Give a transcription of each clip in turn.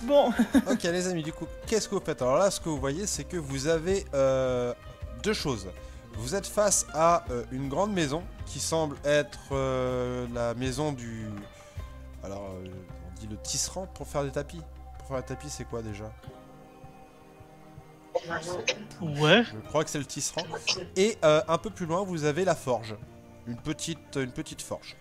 Bon. Ok les amis, du coup, qu'est-ce que vous faites? Alors là, ce que vous voyez, c'est que vous avez deux choses. Vous êtes face à une grande maison qui semble être la maison du... Alors, on dit le tisserand pour faire des tapis. Pour faire des tapis, c'est quoi déjà? Ouais. Je crois que c'est le tisserand. Et un peu plus loin, vous avez la forge. Une petite forge.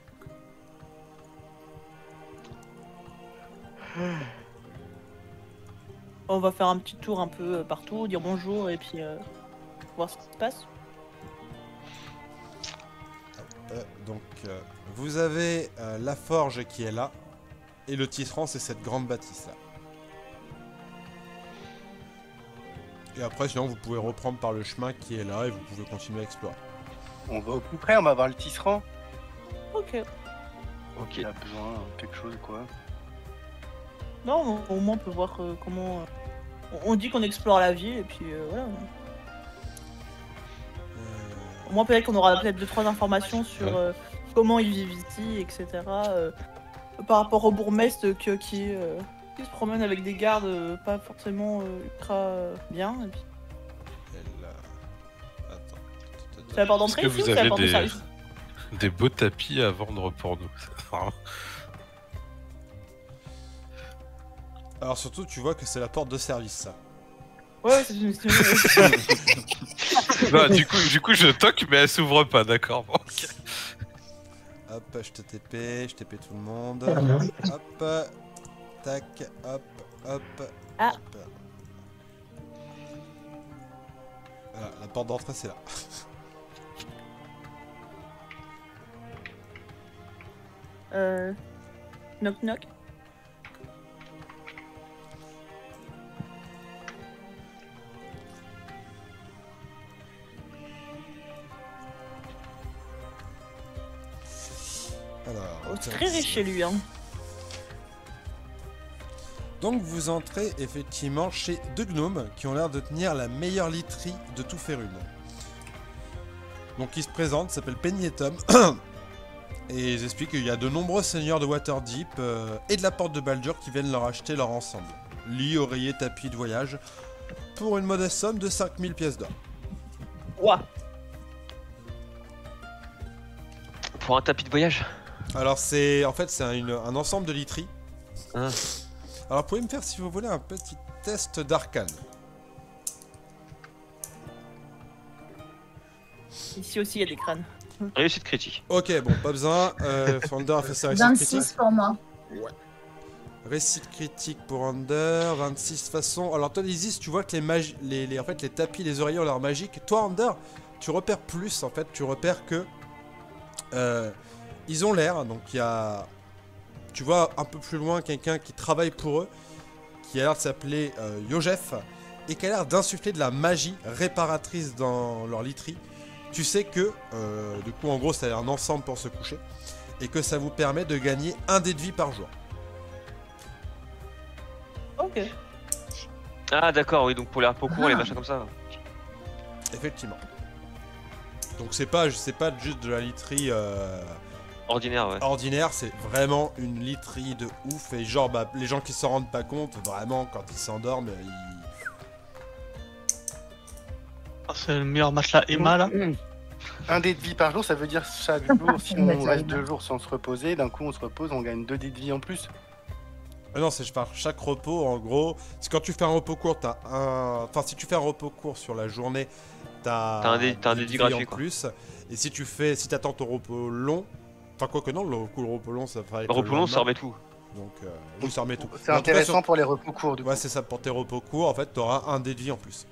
On va faire un petit tour un peu partout, dire bonjour et puis voir ce qui se passe. Donc, vous avez la forge qui est là. Et le tisserand, c'est cette grande bâtisse là. Et après, sinon, vous pouvez reprendre par le chemin qui est là et vous pouvez continuer à explorer. On va au plus près, on va voir le tisserand. Ok. Ok. Il a besoin de quelque chose, quoi. Non, au moins on peut voir comment... On dit qu'on explore la ville et puis voilà. Au moins peut-être qu'on aura peut-être 2-3 informations sur comment ils vivent ici, etc. Par rapport au bourgmestre qui se promène avec des gardes pas forcément ultra bien. Et puis... Attends. C'est la porte d'entrée ici ou c'est la porte de service? Des beaux tapis à vendre pour nous. Alors surtout, tu vois que c'est la porte de service, ça. Ouais, c'est une... Bah, du coup, je toque, mais elle s'ouvre pas, d'accord. Bon, okay. Hop, je te TP tout le monde. Hop, tac, hop, hop, Ah. hop. Voilà, la porte d'entrée, c'est là. Knock knock. Alors, Oh, c'est très riche chez lui, hein. Donc vous entrez effectivement chez deux gnomes qui ont l'air de tenir la meilleure literie de tout Férune. Donc ils se présentent, s'appellent Penny et Tom. Et ils expliquent qu'il y a de nombreux seigneurs de Waterdeep et de la porte de Baldur qui viennent leur acheter leur ensemble. Lit, oreiller, tapis de voyage, pour une modeste somme de 5000 pièces d'or. Ouah. Pour un tapis de voyage? Alors c'est en fait c'est un ensemble de literies. Hein. Alors vous pouvez me faire si vous voulez un petit test d'arcane. Ici aussi il y a des crânes. Réussite critique. Ok, bon, pas besoin. Founder a fait sa réussite 26 critique. pour moi. Ouais. Réussite critique pour Under, 26 de façon. Alors toi Isis, tu vois que en fait, les tapis, les oreillers ont l'air magiques. Toi Under, tu repères plus en fait, tu repères que ils ont l'air, donc il y a... Tu vois un peu plus loin quelqu'un qui travaille pour eux, qui a l'air de s'appeler Yojef, et qui a l'air d'insuffler de la magie réparatrice dans leur literie. Tu sais que, du coup, en gros, c'est un ensemble pour se coucher, et que ça vous permet de gagner un dé de vie par jour. Ok. Ah d'accord, oui, donc pour les repos courts, les machins comme ça. Effectivement. Donc c'est pas juste de la literie Ordinaire, ouais. ordinaire, c'est vraiment une literie de ouf, et genre, bah, les gens qui s'en rendent pas compte, vraiment, quand ils s'endorment, Ah, c'est le meilleur matelas Emma là. Un dé de vie par jour, ça veut dire chaque jour, si on reste 2 jours sans se reposer, d'un coup on se repose, on gagne 2 dés de vie en plus. Non, c'est par chaque repos, en gros. C'est quand tu fais un repos court, t'as un... Enfin, si tu fais un repos court sur la journée, t'as un des dédit vie gratuit, en quoi. plus. Et si t'attends ton repos long... Enfin, quoi que non, le repos long, ça va être Le repos long, ça remet tout. Donc, oui, ça remet tout. C'est intéressant pour les repos courts, du coup. Ouais, c'est ça, pour tes repos courts, en fait, t'auras un dé de vie en plus.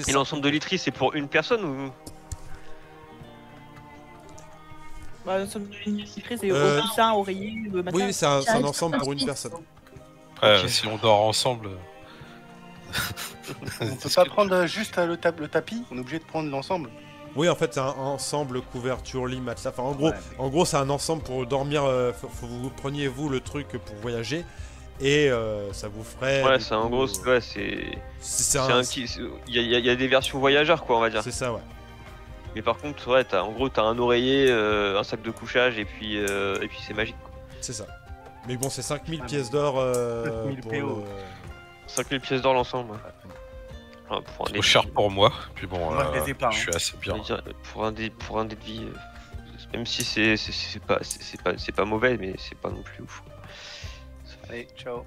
Et l'ensemble de literie, c'est pour une personne ou... Bah, nous sommes une literie, c'est au coussin, oreiller, le matelas. Oui, c'est un ensemble pour une personne. Après, si on dort ensemble... On peut pas prendre juste le tapis, on est obligé de prendre l'ensemble. Oui, en fait, c'est un ensemble couverture, lit, matelas. Enfin, en gros, c'est un ensemble pour dormir. Faut vous preniez vous le truc pour voyager et ça vous ferait. Ouais, c'est en gros, ouais, c'est un petit. Il y a des versions voyageurs, quoi, on va dire. C'est ça, ouais. Mais par contre, ouais, en gros, t'as un oreiller, un sac de couchage et puis c'est magique, quoi. C'est ça. Mais bon, c'est 5000 pièces d'or 5000 pour PO. 5000 pièces d'or l'ensemble. Pour un Trop cher pour moi. Puis bon, Moi, je les ai pas, je hein. suis assez bien. pour un dé de vie, même si c'est pas mauvais, mais c'est pas non plus ouf. Allez, ciao.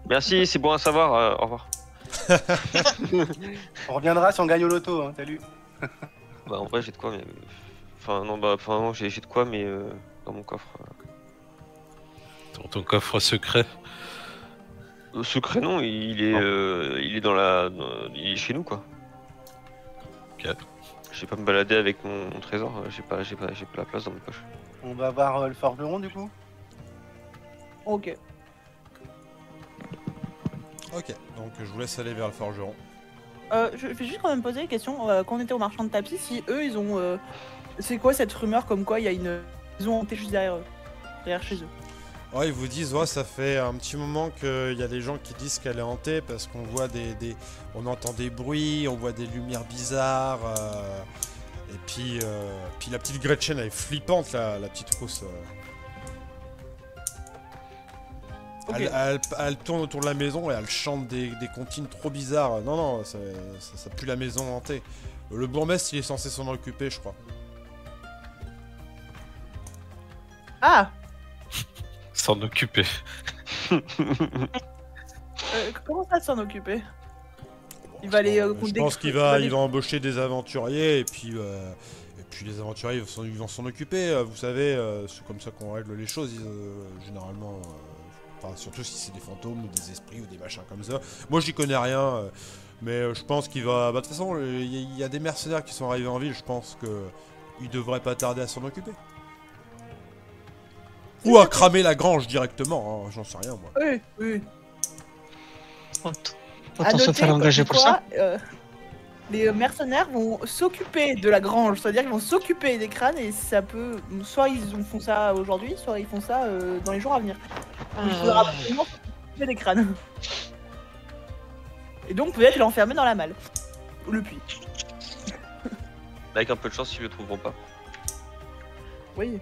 Merci, c'est bon à savoir. Au revoir. On reviendra si on gagne au loto, hein. Salut. Bah en vrai j'ai de quoi, mais non, j'ai de quoi, mais dans mon coffre. Dans ton coffre secret. Secret non, il est il est chez nous quoi. Ok. Je vais pas me balader avec mon trésor, j'ai pas la place dans mes poches. On va voir le forgeron du coup. Ok. Ok, donc je vous laisse aller vers le forgeron. Je vais juste quand même poser la question, quand on était au marchand de tapis, si eux ils ont... c'est quoi cette rumeur comme quoi il y a une maison hantée juste derrière eux, derrière chez eux? Ouais, ils vous disent, ouais, ça fait un petit moment qu'il y a des gens qui disent qu'elle est hantée parce qu'on voit on entend des bruits, on voit des lumières bizarres. Et puis la petite Gretchen, elle est flippante, la petite rousse. Ok. Elle tourne autour de la maison et elle chante des comptines trop bizarres. Non, ça pue la maison hantée. Le bourgmestre, il est censé s'en occuper, je crois. Ah, S'en occuper. comment ça s'en occuper? Il va aller... Je pense qu'il va embaucher des aventuriers et puis les aventuriers ils vont s'en occuper. Vous savez, c'est comme ça qu'on règle les choses généralement. Surtout si c'est des fantômes ou des esprits ou des machins comme ça. Moi j'y connais rien, mais je pense qu'il va... de toute façon, il y a des mercenaires qui sont arrivés en ville, je pense qu'il devrait pas tarder à s'en occuper. Ou à cramer la grange directement, hein, j'en sais rien moi. Oui. Autant se faire engager pour ça. Les mercenaires vont s'occuper de la grange, c'est-à-dire qu'ils vont s'occuper des crânes et ça peut... Soit ils font ça aujourd'hui, soit ils font ça dans les jours à venir. Il faudra absolument s'occuper des crânes. Et donc peut-être l'enfermer dans la malle. Ou le puits. Avec un peu de chance, ils le trouveront pas. Oui.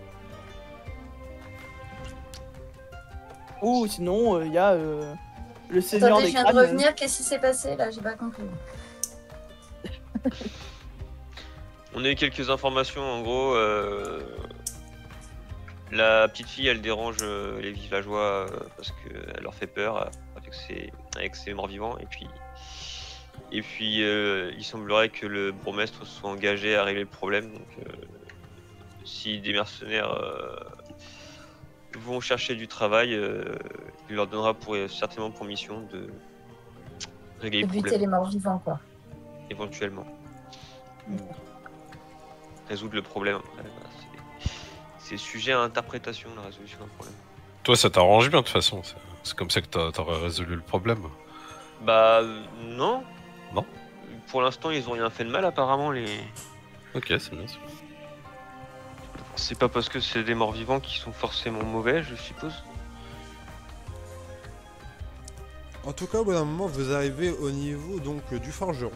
Ou sinon, il y a le seigneur Attendez, des je viens crânes. de revenir, qu'est-ce qui s'est passé là? J'ai pas compris. On a eu quelques informations, en gros, la petite fille elle dérange les villageois parce qu'elle leur fait peur avec ses morts vivants, et puis il semblerait que le bourgmestre soit engagé à régler le problème, donc si des mercenaires vont chercher du travail, il leur donnera certainement pour mission de régler De le buter problème, les morts vivants, quoi. éventuellement. Résoudre le problème. Après, voilà, c'est sujet à interprétation, la résolution d'un problème. Toi, ça t'arrange bien de toute façon. C'est comme ça que t'aurais résolu le problème. Bah non. Non. Pour l'instant, ils ont rien fait de mal apparemment. Ok, c'est bien. C'est pas parce que c'est des morts vivants qui sont forcément mauvais, je suppose. En tout cas, au bout d'un moment, vous arrivez au niveau donc du forgeron.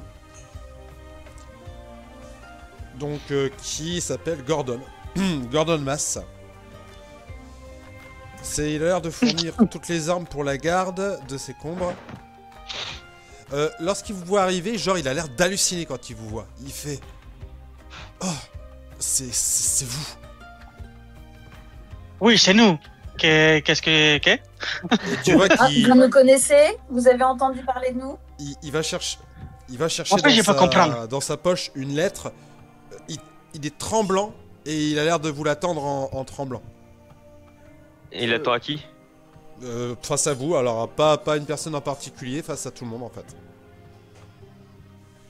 Donc, qui s'appelle Gordon. Gordon Mass. Il a l'air de fournir toutes les armes pour la garde de ses combres. Lorsqu'il vous voit arriver, genre, il a l'air d'halluciner quand il vous voit. Il fait... Oh, c'est vous. Oui, c'est nous. Qu'est-ce que... Et tu vois qu'il... Vous nous connaissez? Vous avez entendu parler de nous? Il va chercher Après, j'ai pas comprendre. dans sa poche une lettre. Il est tremblant et il a l'air de vous l'attendre en tremblant. Et il attend à qui? Face à vous, alors pas une personne en particulier, face à tout le monde en fait.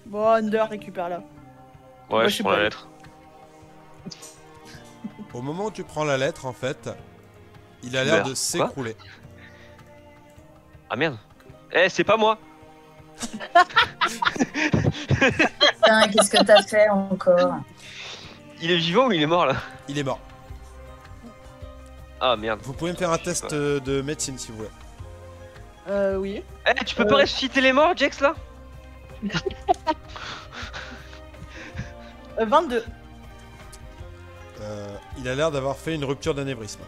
Bon, Under, récupère-la. Moi, Ouais, je je sais prends pas. la lettre. Au moment où tu prends la lettre, en fait, il a l'air de s'écrouler. Ah merde. Eh, c'est pas moi. Putain, qu'est-ce que t'as fait encore? Il est vivant ou il est mort là? Il est mort. Ah merde. Vous pouvez me faire un test de médecine si vous voulez. Oui. Eh, tu peux pas ressusciter les morts, Jax là? 22. Il a l'air d'avoir fait une rupture d'anévrisme.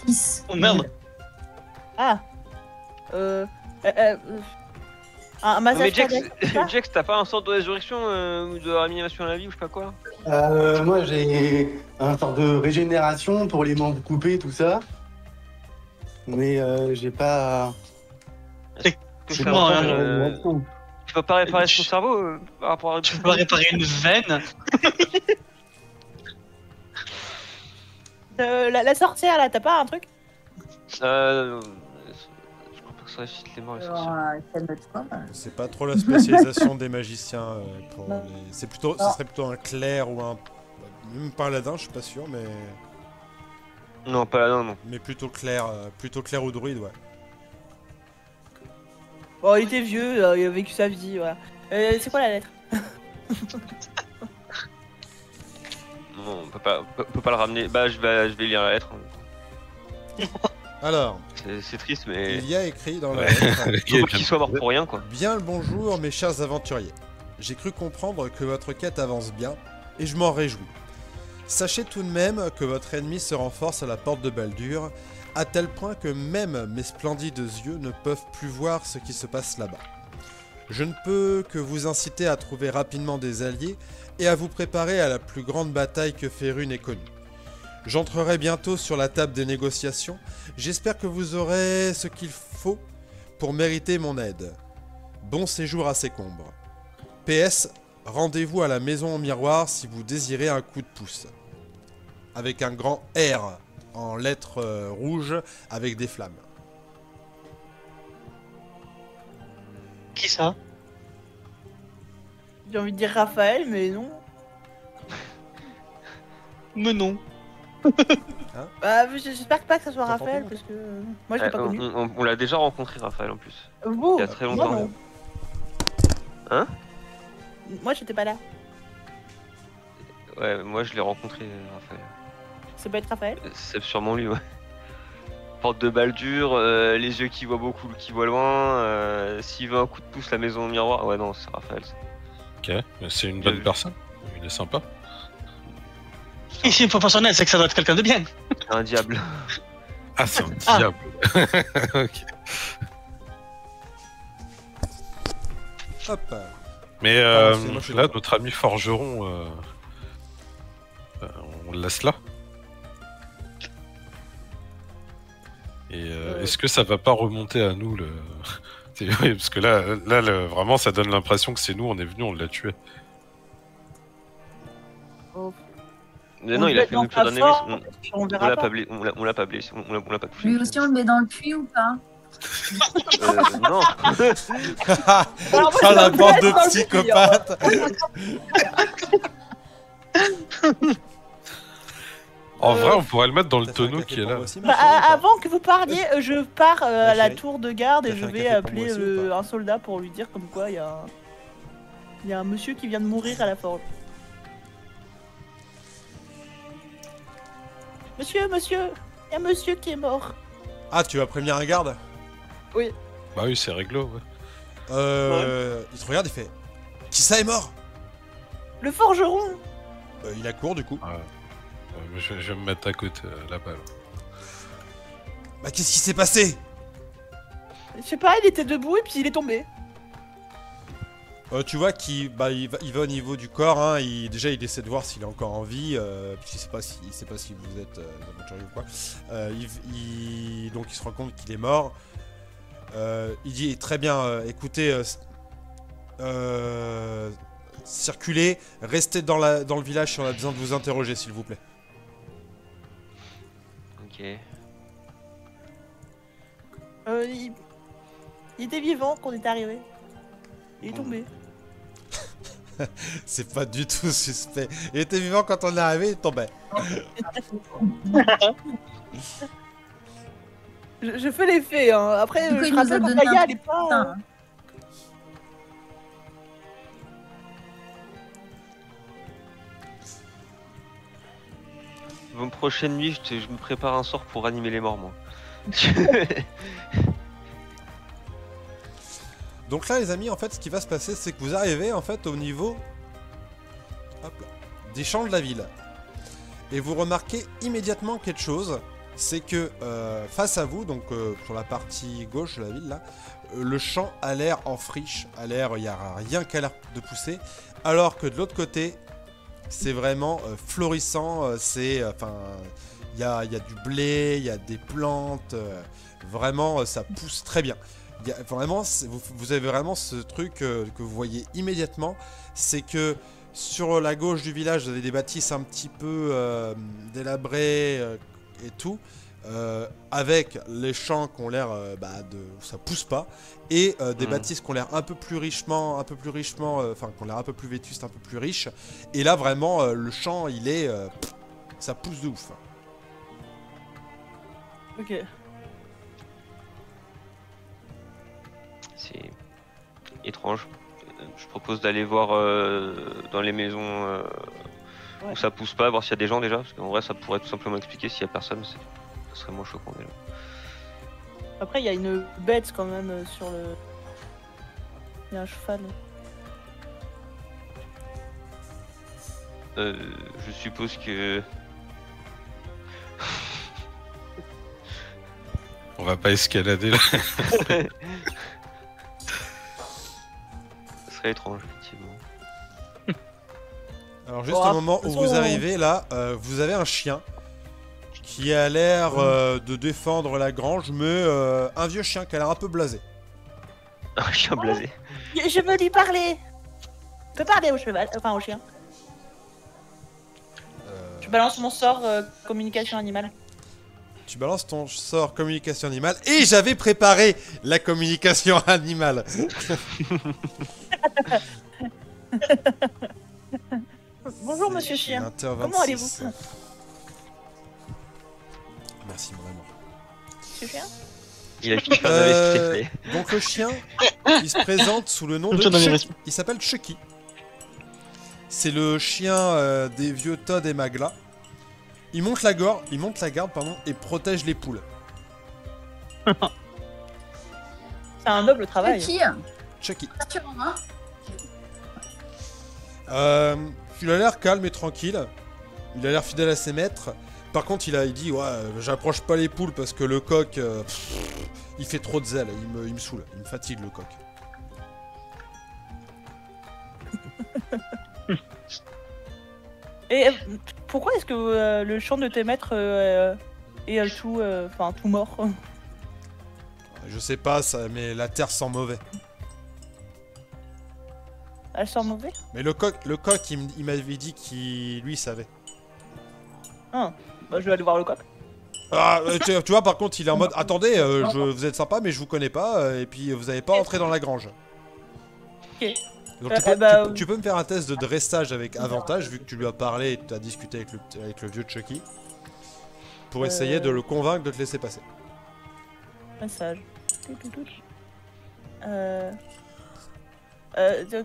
6. Oh merde. Ah. Un Non, mais massage Jax, cardiaque, c'est ça Jax, t'as pas un sort de résurrection ou de réanimation à la vie ou je sais pas quoi? Moi, j'ai un sort de régénération pour les membres coupés, tout ça. Mais j'ai pas. Que C'est ça bon, va, hein, tu peux pas réparer son cerveau par rapport à... Tu peux pas réparer une veine? La sorcière là, t'as pas un truc? Je crois pas que ça réussisse les morts et les sorciers. Calme-toi. C'est pas trop la spécialisation des magiciens. Pour Non. les... C'est plutôt, ce serait plutôt un clerc ou un... Même paladin, je suis pas sûr, mais... Non, pas là, non. Mais plutôt clair ou druide, ouais. Bon, il était vieux, il a vécu sa vie, voilà. C'est quoi la lettre? Non, on peut pas le ramener. Bah, je vais lire la lettre. Alors, C'est triste, mais... il y a écrit dans la Ouais. lettre... Faut qu'il soit mort pour rien, quoi. Bien le bonjour, mes chers aventuriers. J'ai cru comprendre que votre quête avance bien, et je m'en réjouis. Sachez tout de même que votre ennemi se renforce à la porte de Baldur, à tel point que même mes splendides yeux ne peuvent plus voir ce qui se passe là-bas. Je ne peux que vous inciter à trouver rapidement des alliés et à vous préparer à la plus grande bataille que Faerûn ait connue. J'entrerai bientôt sur la table des négociations, j'espère que vous aurez ce qu'il faut pour mériter mon aide. Bon séjour à Sécombre. PS, rendez-vous à la maison au miroir si vous désirez un coup de pouce. Avec un grand R en lettres rouges avec des flammes. Qui ça? J'ai envie de dire Raphaël, mais non. Mais non. Bah, j'espère pas que ça soit T'entends Raphaël, pas, parce que moi je l'ai pas connu. On l'a déjà rencontré, Raphaël, en plus. Vous Il y a très Moi, longtemps. non. Hein? Moi j'étais pas là. Ouais, moi je l'ai rencontré, Raphaël. Ça peut être Raphaël? C'est sûrement lui, ouais. Porte de Baldur, les yeux qui voient beaucoup, qui voient loin. S'il veut un coup de pouce, la maison au miroir. Ouais, non, c'est Raphaël. Ça. Ok, mais c'est une bonne personne. Il est sympa. Et s'il faut pas son aide, c'est que ça doit être quelqu'un de bien. C'est un diable. Ah, c'est un diable. Ok. Hop. Mais c'est moi, je suis là, d'accord. notre ami forgeron, on le laisse là. Et est-ce que ça va pas remonter à nous le... Oui, parce que là, vraiment, ça donne l'impression que c'est nous, on est venu, on l'a tué. Mais On non, le il a met fait dans une cure ta d'analyse. forme, on On verra l'a pas. pas blessé, on l'a pas blessé, on l'a pas touché. Lui aussi, on le met dans le puits ou pas? Non. Alors, moi, Ah, la je bande me de laisse dans le psychopathes. En vrai, on pourrait le mettre dans le T'as fait un tonneau café qui est pour là. moi aussi, ma Bah, chérie, ou pas avant que vous parliez, je pars à la chérie, tour de garde t'as et fait je un vais café pour appeler moi aussi ou pas un soldat pour lui dire comme quoi il y a un monsieur qui vient de mourir à la forge. Monsieur, il y a un monsieur qui est mort. Ah, tu vas prévenir un garde? Bah oui, c'est réglo, ouais. Il te regarde, il fait... Qui ça est mort? Le forgeron. Il a court du coup. Mais je vais me mettre à côté là-bas. Là. Bah qu'est-ce qui s'est passé? Je sais pas, il était debout et puis il est tombé. Tu vois qu'il il va au niveau du corps, hein, déjà il essaie de voir s'il est encore en vie, puisqu'il sait pas si vous êtes aventurier ou quoi. Donc il se rend compte qu'il est mort. Il dit très bien, écoutez, circulez, restez dans le village si on a besoin de vous interroger s'il vous plaît. Ok. Il était vivant quand on est arrivé. Il est tombé. C'est pas du tout suspect. Il était vivant quand on est arrivé, il tombait. Je fais les faits, hein. Après, Du coup, je il nous a rappelle que donné Gaïa, un elle est pas... Putain. Bon, prochaine nuit, je me prépare un sort pour animer les morts, moi. Donc là les amis, en fait ce qui va se passer c'est que vous arrivez en fait au niveau hop là, des champs de la ville. Et vous remarquez immédiatement quelque chose c'est que face à vous, donc sur la partie gauche de la ville là, le champ a l'air en friche, il n'y a rien qui a l'air de pousser, alors que de l'autre côté, c'est vraiment florissant, il y a du blé, il y a des plantes, vraiment ça pousse très bien. Vraiment, vous avez vraiment ce truc que vous voyez immédiatement, c'est que sur la gauche du village, vous avez des bâtisses un petit peu délabrées et tout, avec les champs qui ont l'air où ça pousse pas, et des bâtisses qui ont l'air un peu plus richement, qui ont l'air un peu plus vétustes, un peu plus riches. Et là, vraiment, le champ, il est, ça pousse de ouf. Ok. C'est étrange. Je propose d'aller voir dans les maisons où ça pousse pas, voir s'il y a des gens déjà, parce qu'en vrai ça pourrait tout simplement expliquer s'il y a personne, ça serait moins choquant déjà. Après il y a une bête quand même sur le... Il y a un cheval. Je suppose que... On va pas escalader là. Ce serait étrange, effectivement. Alors juste au moment où vous arrivez là, vous avez un chien qui a l'air de défendre la grange, mais un vieux chien qui a l'air un peu blasé. Un chien blasé. Je veux lui parler. Je peux parler au cheval, enfin au chien. Je balance mon sort communication animale. Tu balances ton sort communication animale et j'avais préparé la communication animale. Bonjour monsieur chien. Comment allez-vous? Merci mon amour. Monsieur chien? Il a fini par s'il te plaît. Donc le chien, il se présente sous le nom de Chucky. Il s'appelle Chucky. C'est le chien des vieux Todd et Magla. Il monte la garde, et protège les poules. C'est un noble travail. Chucky. Rassurant, hein. Il a l'air calme et tranquille. Il a l'air fidèle à ses maîtres. Par contre, il dit ouais, j'approche pas les poules parce que le coq, il fait trop de zèle. Il me saoule, il me fatigue le coq. Et pourquoi est-ce que le champ de tes maîtres est tout mort? Je sais pas, mais la terre sent mauvais. Elle sent mauvais? Mais le coq, il m'avait dit qu'il lui savait. Ah, bah je vais aller voir le coq. Ah, tu vois, par contre, il est en mode attendez, vous êtes sympa, mais je vous connais pas, et puis vous avez pas entré dans la grange. Ok. Donc tu peux me faire un test de dressage avec avantage, vu que tu lui as parlé et tu as discuté avec le vieux Chucky, pour essayer de le convaincre de te laisser passer. Message.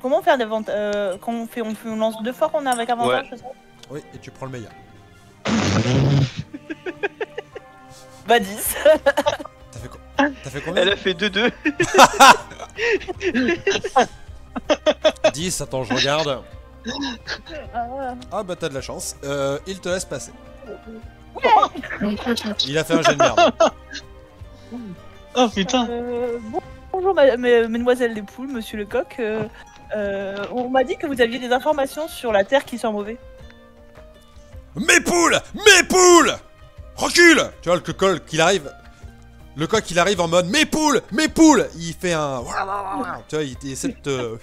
Comment on fait un avantage on lance 2 fois qu'on a avec avantage, c'est ça? Oui, et tu prends le meilleur. Bah 10. T'as fait combien? Elle a fait 2-2. 10, attends, je regarde. Ah bah t'as de la chance. Il te laisse passer. Il a fait un jet de merde. Oh putain. Bonjour mesdemoiselles les poules, monsieur le coq. On m'a dit que vous aviez des informations sur la terre qui sent mauvais. Mes poules! Mes poules! Recule! Tu vois le coq il arrive. Le coq il arrive en mode mes poules! Mes poules! Il fait un... Tu vois, il essaie de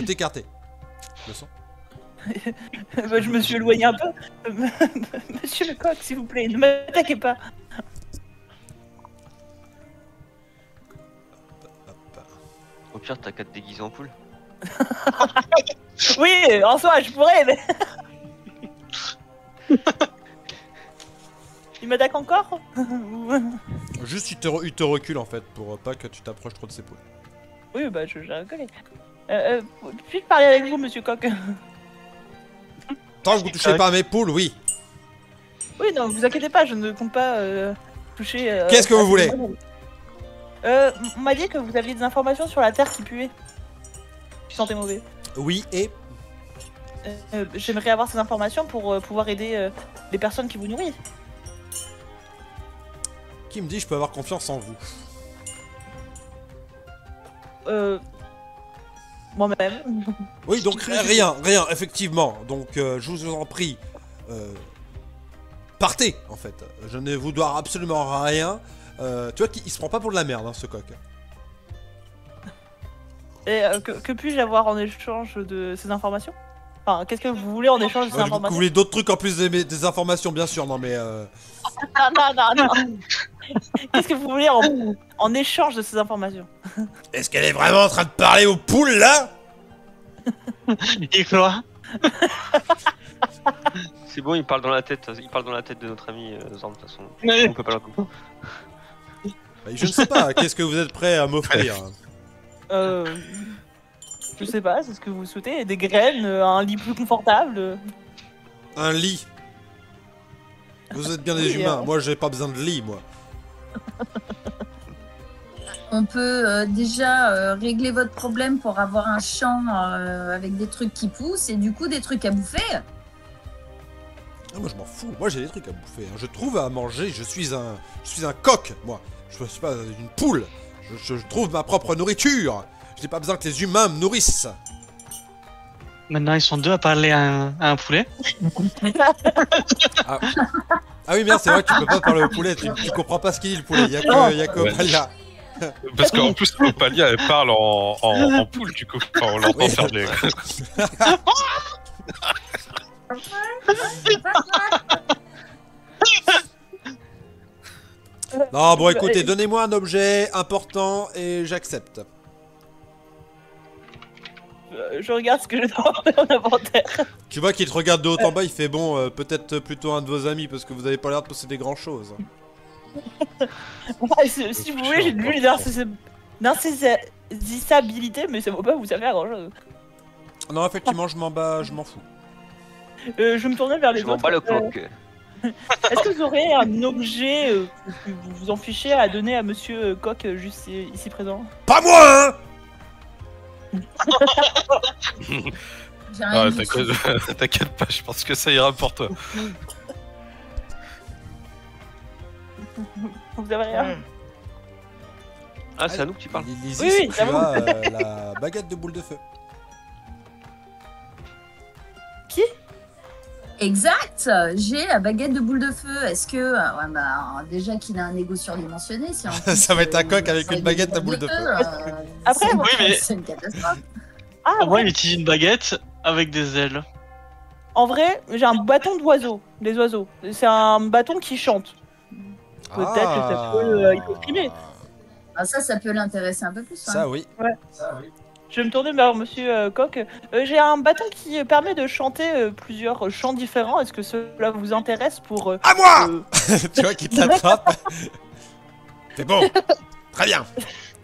t'écarter. Le son. Bah, je me suis éloigné un peu. Monsieur le coq, s'il vous plaît, ne m'attaquez pas. Au pire, t'as qu'à te déguiser en poule. Oui, en soi, je pourrais, mais... Il m'attaque encore? Juste il te recule en fait, pour pas que tu t'approches trop de ses poules. Oui, bah j'ai rigolé. Puis-je parler avec vous, monsieur coq? Tant que vous touchez pas à mes poules, oui. Oui, non, vous inquiétez pas, je ne compte pas toucher... Qu'est-ce que vous voulez? On m'a dit que vous aviez des informations sur la terre qui puait. Qui sentait mauvais. Oui, et... J'aimerais avoir ces informations pour pouvoir aider les personnes qui vous nourrissent. Qui me dit je peux avoir confiance en vous? Moi-même. Oui, donc rien, effectivement. Donc je vous en prie, partez en fait. Je ne vous dois absolument rien. Tu vois qu'il se prend pas pour de la merde, hein, ce coq. Et que puis-je avoir en échange de ces informations? Enfin, qu'est-ce que vous voulez en échange de ces Vous informations? voulez d'autres trucs en plus des informations, bien sûr, non mais... Non. Qu'est-ce que vous voulez en échange de ces informations? Est-ce qu'elle est vraiment en train de parler aux poules, là? Il croit. C'est bon, il parle dans la tête de notre ami Zorn, de toute façon. Mais- On peut pas le couper. Bah, je ne sais pas, qu'est-ce que vous êtes prêt à m'offrir? Je sais pas, c'est ce que vous souhaitez. Des graines, un lit plus confortable. Un lit. Vous êtes bien des Oui, humains, moi j'ai pas besoin de lit, moi. On peut déjà régler votre problème pour avoir un champ avec des trucs qui poussent et du coup des trucs à bouffer. Ah, moi je m'en fous, moi j'ai des trucs à bouffer. Hein. Je trouve à manger, je suis un coq, moi. Je suis pas une poule. Je trouve ma propre nourriture. Je n'ai pas besoin que les humains me nourrissent. Maintenant, ils sont deux à parler à un poulet. Ah oui, merde, c'est vrai que tu peux pas parler au poulet, tu comprends pas ce qu'il dit le poulet. Y'a que Ouais. Opalia. Parce qu'en plus, Opalia, elle parle en poule, du coup. Enfin, on l'entend Oui. faire des... Non, bon écoutez, donnez-moi un objet important et j'accepte. Je regarde ce que j'ai dans mon inventaire. Tu vois qu'il te regarde de haut en bas, il fait bon, peut-être plutôt un de vos amis parce que vous avez pas l'air de posséder grand chose. Si vous voulez, j'ai de l'huile d'insaisissabilité, mais ça vaut pas vous servir à grand chose. Non, effectivement, je m'en fous. Je me tournais vers les Je m'en autres. bats le coq. Est-ce que vous aurez un objet que vous vous en fichez à donner à Monsieur Coq juste ici présent? Pas moi, hein! J'ai rien Ah, dit. t'inquiète pas, je pense que ça ira pour toi. Vous avez rien? Ah, c'est à nous que tu parles. Lizzie, Oui, tu j'avoue. as la baguette de boule de feu. Qui? Exact, j'ai la baguette de boule de feu. Est-ce que ouais, bah, déjà qu'il a un ego surdimensionné, si en plus, Ça va être un coq avec il une a baguette des à boule de feu. Après, c'est- oui, mais- c'est une catastrophe. Ah Au moins, ouais. il utilise une baguette avec des ailes. En vrai, j'ai un bâton d'oiseau, des oiseaux. C'est un bâton qui chante. Peut-être que ça peut, il peut frimer. Ah, ça peut l'intéresser un peu plus. Ça, oui. Je vais me tourner vers Monsieur Coq. J'ai un bâton qui permet de chanter plusieurs chants différents. Est-ce que cela vous intéresse pour... À moi! Tu vois qu'il t'attrape. C'est bon. Très bien.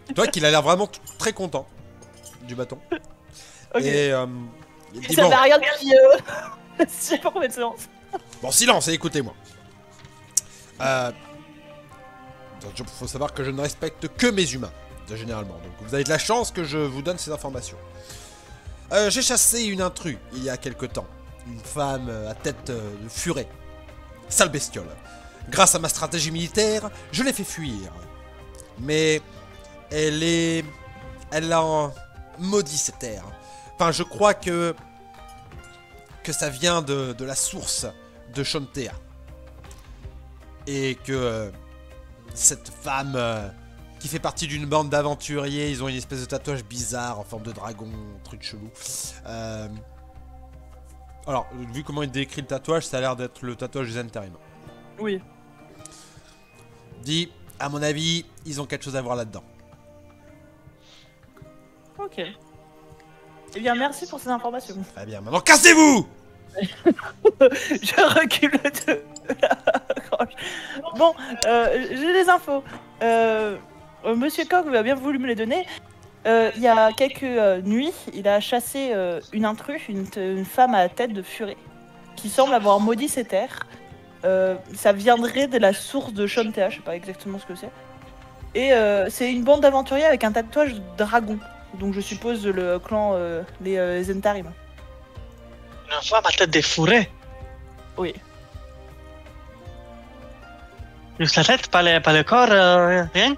Tu vois qu'il a l'air vraiment très content du bâton. Ok. Et il dit Ça bon, n'a rien qui... Je sais pas combien de séances. bon, silence et écoutez-moi. Il faut savoir que je ne respecte que mes humains, généralement. Donc vous avez de la chance que je vous donne ces informations. J'ai chassé une intrus il y a quelque temps. Une femme à tête de furet. Sale bestiole. Grâce à ma stratégie militaire, je l'ai fait fuir. Mais elle a maudit cette terre. Enfin, je crois que ça vient de la source de Shontea. Et que cette femme qui fait partie d'une bande d'aventuriers, ils ont une espèce de tatouage bizarre en forme de dragon, un truc chelou. Alors, vu comment il décrit le tatouage, ça a l'air d'être le tatouage des Zentarim. Oui. Dit, à mon avis, ils ont quelque chose à voir là-dedans. Ok. Eh bien, merci pour ces informations. Très bien, maintenant cassez-vous! Je recule de la croche. Bon, j'ai des infos. Monsieur Coq a bien voulu me les donner. Il y a quelques nuits, il a chassé une intrus, une femme à tête de furet, qui semble avoir maudit ces terres. Ça viendrait de la source de Shontea, je sais pas exactement ce que c'est. Et c'est une bande d'aventuriers avec un tatouage de dragon. Donc je suppose le clan les Zentarim. Une femme à tête des fourrés. Oui. Juste la tête, pas le corps, rien?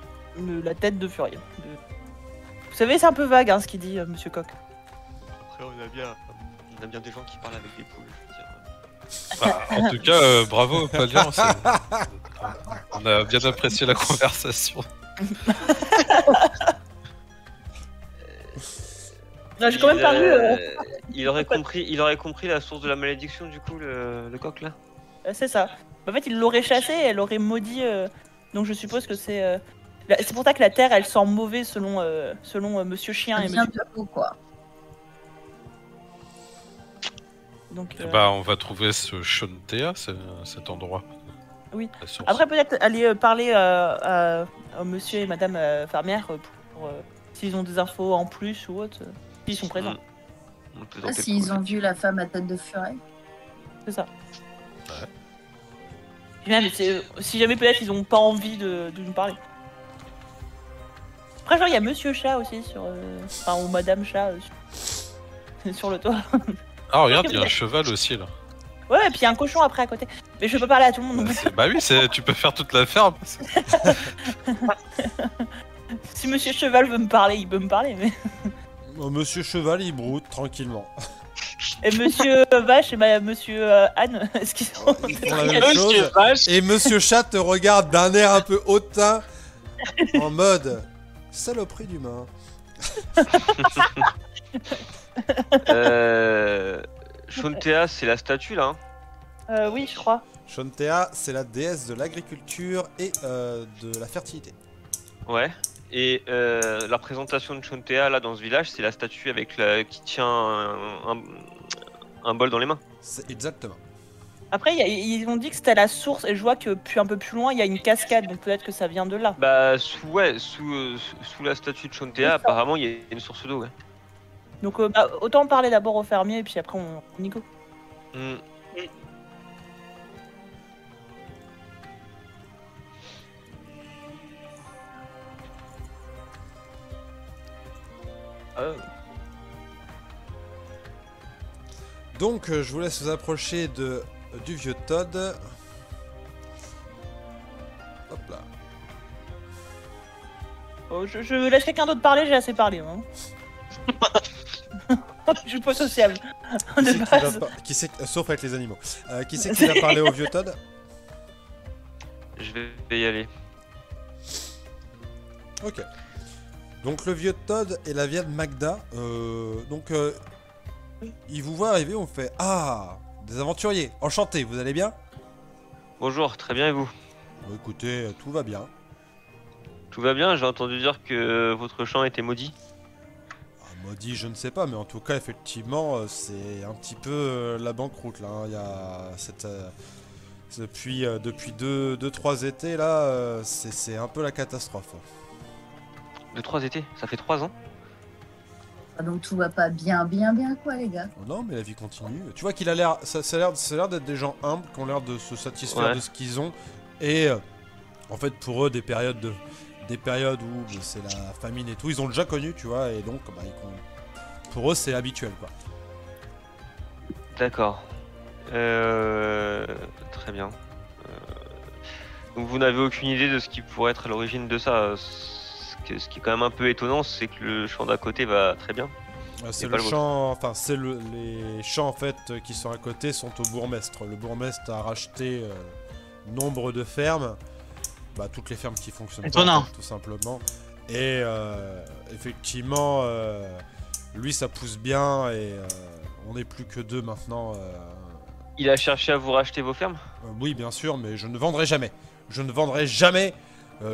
La tête de Furien. Vous savez, c'est un peu vague hein, ce qu'il dit, monsieur Coq. Après, on a bien des gens qui parlent avec des poules, je veux dire. Bah, en tout cas, bravo, Palian. On a bien apprécié la conversation. J'ai quand même pas vu. Il aurait compris la source de la malédiction, du coup, le coq là. C'est ça. En fait, il l'aurait chassé, elle aurait maudit. Donc je suppose que c'est. C'est pour ça que la terre, elle sent mauvais selon Monsieur Chien Ça et vient Monsieur. de haut, quoi. Donc. Bah, on va trouver ce Shontea, cet endroit. Oui. La source. Après, peut-être aller parler à Monsieur et Madame Fermière pour s'ils ont des infos en plus ou autre, s'ils sont présents. On peut Ah, tenter le s'ils coup. ont vu la femme à tête de furet. C'est ça. Ouais. Puis même, si jamais peut-être ils ont pas envie de nous parler. Après, genre, il y a Monsieur Chat aussi sur. Enfin, ou Madame Chat sur le toit. Ah, regarde, il y a un cheval aussi là. Ouais, et puis il y a un cochon après à côté. Mais je peux parler à tout le monde. Bah oui, tu peux faire toute la ferme. Si Monsieur Cheval veut me parler, il peut me parler. Mais... Monsieur Cheval, il broute tranquillement. Et Monsieur Vache et Monsieur Anne, est-ce qu'ils sont. Ils font la même chose. Et Monsieur Chat te regarde d'un air un peu hautain, en mode saloperie d'humain. Shontea, c'est la statue là. Oui, je crois. Shontea, c'est la déesse de l'agriculture et de la fertilité. Ouais. Et la présentation de Shontea là dans ce village, c'est la statue avec qui tient un bol dans les mains. C'est exactement. Après, ils ont dit que c'était la source, et je vois que un peu plus loin, il y a une cascade, donc peut-être que ça vient de là. Bah sous la statue de Shontea, apparemment il y a une source d'eau. Ouais. Donc autant parler d'abord au fermier, et puis après on Nico. Hmm. Donc, je vous laisse vous approcher du vieux Todd. Hop là. Oh, je laisse quelqu'un d'autre parler, j'ai assez parlé. Hein. Je suis pas sociable. De base. Sauf avec les animaux. Qui c'est qui va parler au vieux Todd? Je vais y aller. Ok. Donc le vieux Todd et la vieille Magda, ils vous voient arriver, on fait ah, des aventuriers, enchanté, vous allez bien? Bonjour, très bien et vous? Bon, écoutez, tout va bien. Tout va bien, j'ai entendu dire que votre champ était maudit. Maudit, je ne sais pas, mais en tout cas, effectivement, c'est un petit peu la banqueroute là. Hein. Il y a cette depuis 2-3 étés là, c'est un peu la catastrophe. 2-3 étés, ça fait 3 ans. Ah, donc tout va pas bien quoi les gars. Oh non, mais la vie continue. Tu vois qu'il a l'air, ça a l'air d'être des gens humbles qui ont l'air de se satisfaire de ce qu'ils ont. Et en fait, pour eux, des périodes où c'est la famine et tout, ils ont déjà connu, tu vois, et donc bah, pour eux, c'est habituel, quoi. D'accord. Très bien. Donc vous n'avez aucune idée de ce qui pourrait être à l'origine de ça. Ce qui est quand même un peu étonnant, c'est que le champ d'à côté va très bien. C'est le champ, enfin c'est les champs en fait qui sont à côté sont au bourgmestre. Le bourgmestre a racheté nombre de fermes, bah, toutes les fermes qui fonctionnent pas, tout simplement. Et effectivement, lui ça pousse bien et on n'est plus que 2 maintenant. Il a cherché à vous racheter vos fermes? Oui bien sûr, mais je ne vendrai jamais. Je ne vendrai jamais.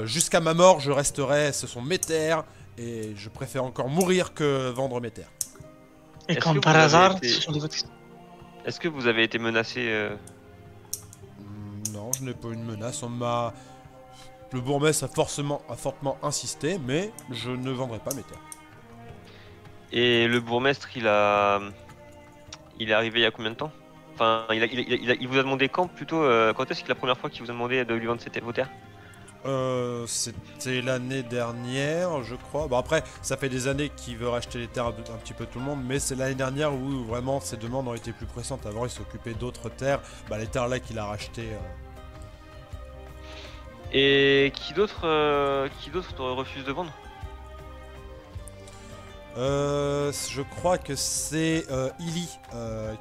Jusqu'à ma mort, je resterai, ce sont mes terres, et je préfère encore mourir que vendre mes terres. Et comme par hasard, est-ce que vous avez été menacé Non, je n'ai pas eu une menace. Le bourgmestre a fortement insisté, mais je ne vendrai pas mes terres. Et le bourgmestre, il est arrivé il y a combien de temps? Enfin, il vous a demandé quand plutôt quand est-ce que la première fois qu'il vous a demandé de lui vendre vos terres? C'était l'année dernière, je crois. Bon après, ça fait des années qu'il veut racheter les terres un petit peu tout le monde, mais c'est l'année dernière où vraiment ses demandes ont été plus pressantes. Avant, il s'occupait d'autres terres. Bah les terres là qu'il a rachetées. Et qui d'autre refuse de vendre? Je crois que c'est Illy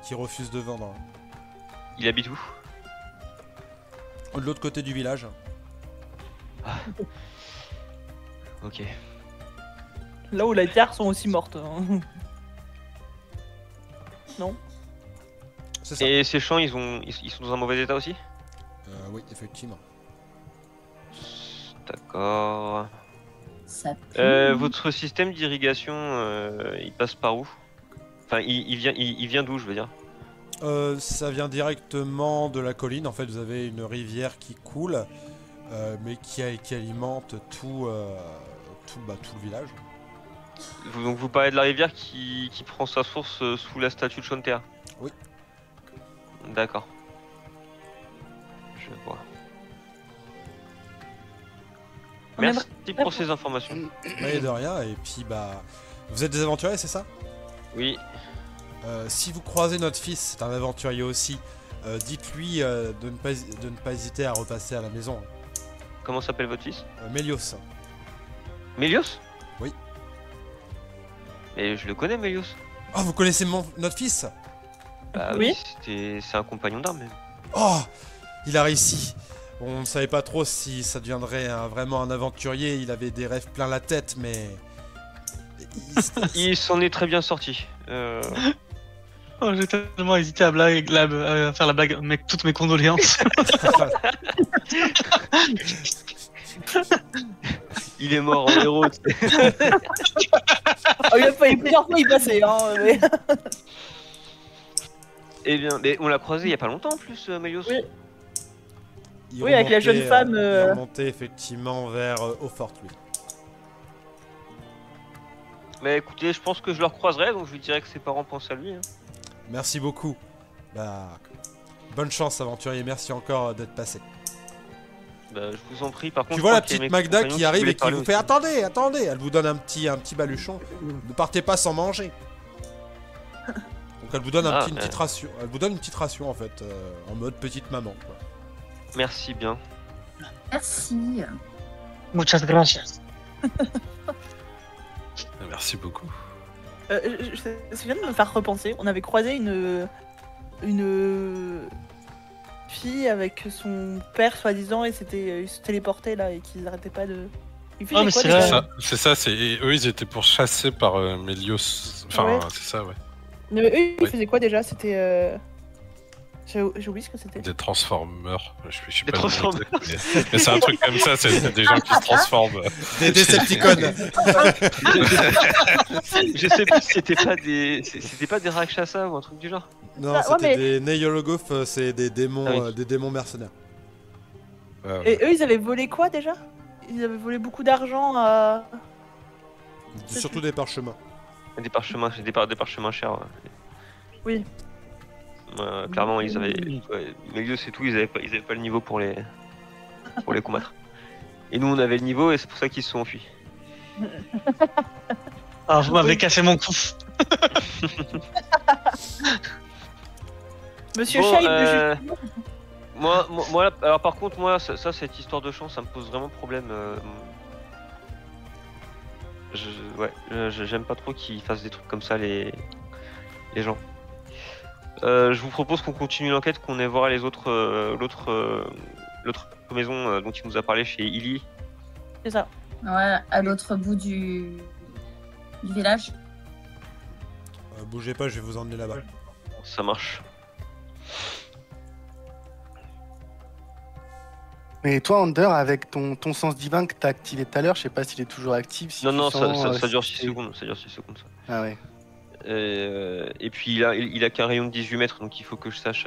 qui refuse de vendre. Il habite où? De l'autre côté du village. Ok. Là où les terres sont aussi mortes. Hein. Non? C'est ça. Et ces champs, ils sont dans un mauvais état aussi? Oui, effectivement. D'accord. Ça pue. Votre système d'irrigation, il passe par où? Enfin, il vient d'où, je veux dire? Ça vient directement de la colline. En fait, vous avez une rivière qui coule, mais qui alimente tout le village. Donc vous parlez de la rivière qui prend sa source sous la statue de Chantea? Oui. D'accord. Je vois. On Merci pour ces informations. Et de rien. Et puis, vous êtes des aventuriers, c'est ça? Oui. Si vous croisez notre fils, c'est un aventurier aussi, dites-lui de ne pas hésiter à repasser à la maison. Comment s'appelle votre fils? Mélios. Mélios? Oui. Mais je le connais, Mélios. Oh, vous connaissez notre fils? Bah Oui. c'est un compagnon d'armes même. Oh, il a réussi. On ne savait pas trop si ça deviendrait vraiment un aventurier. Il avait des rêves plein la tête, mais... Il s'en est très bien sorti. Oh, j'ai tellement hésité à faire la blague, mec, toutes mes condoléances. Il est mort en héros. Oh, il a fallu plusieurs fois y passer. Hein, mais... Eh bien, mais on l'a croisé il y a pas longtemps en plus, Mélios. Oui. Il Oui, avec la jeune remontait, femme, Il remontait effectivement vers Hautfort, lui. Mais écoutez, je pense que je le recroiserai, donc je lui dirai que ses parents pensent à lui. Hein. Merci beaucoup. Bonne chance, aventurier. Merci encore d'être passé. Bah, je vous en prie. Par contre, Tu je vois la crois qu'il y a petite mes Magda compagnons qui arrive voulaient et qui parler vous fait aussi. attendez, attendez. Elle vous donne un petit baluchon. Ne partez pas sans manger. Donc elle vous donne une petite ration. Elle vous donne une petite ration en fait, en mode petite maman. Quoi. Merci bien. Merci. Muchas gracias. Merci beaucoup. Ça vient de me faire repenser. On avait croisé une fille avec son père soi-disant et ils se téléportaient là et qu'ils arrêtaient pas de. Ils faisaient mais quoi, c'est déjà vrai. C'est ça, eux ils étaient pourchassés par Mélios. Enfin, Ouais. c'est ça, ouais. Mais eux, ils Oui. faisaient quoi déjà? C'était. J'ai oublié ce que c'était. Des transformers. Je suis Des pas le nom Transformers. exact, mais c'est un truc comme ça, c'est des gens qui se transforment. Des Decepticons. Je sais plus si c'était pas des Rakshasa ou un truc du genre. Non, Ah, ouais, c'était mais- des Neyologoth, c'est des démons, Ah oui. des démons mercenaires. Ouais, ouais. Et eux, ils avaient volé quoi déjà? Ils avaient volé beaucoup d'argent à. Surtout des parchemins. Des parchemins, c'est des parchemins chers. Ouais. Oui. Clairement, ils avaient. Ouais, Mélios et tout, ils avaient pas le niveau pour les combattre. Et nous, on avait le niveau et c'est pour ça qu'ils se sont enfuis. Alors, vous m'avez cassé mon coup. Monsieur Bon, Chat, il veut juste. moi, alors par contre, moi, ça, cette histoire de chance, ça me pose vraiment problème. J'aime pas trop qu'ils fassent des trucs comme ça, les gens. Je vous propose qu'on continue l'enquête, qu'on aille voir les autres, l'autre maison dont il nous a parlé chez Illy. C'est ça. Ouais, à l'autre bout du village. Bougez pas, je vais vous emmener là-bas. Ça marche. Mais toi, Under, avec ton sens divin que t'as activé tout à l'heure, je sais pas s'il est toujours actif. Si Non, tu non, sens, ça dure si 6 c'est- secondes. Ça dure 6 secondes, ça. Ah ouais. Et puis il a qu'un rayon de 18 mètres, donc il faut que je sache.